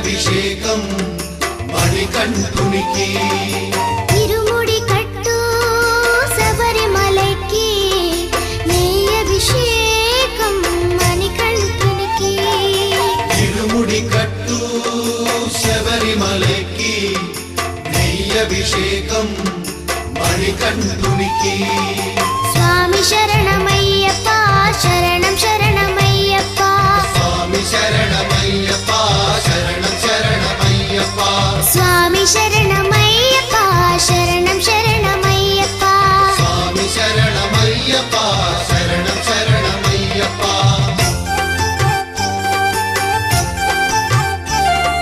నెయ్యభిషేకం మణికంఠునికి ఇరుముడి కట్టు శబరిమలకి నెయ్యభిషేకం మణికంఠునికి ఇరుముడి కట్టు శబరిమలకి నెయ్యభిషేకం మణికంఠునికి స్వామి శరణమయ్యప్ప శరణం శరణమయ్యప్ప స్వామి శరణం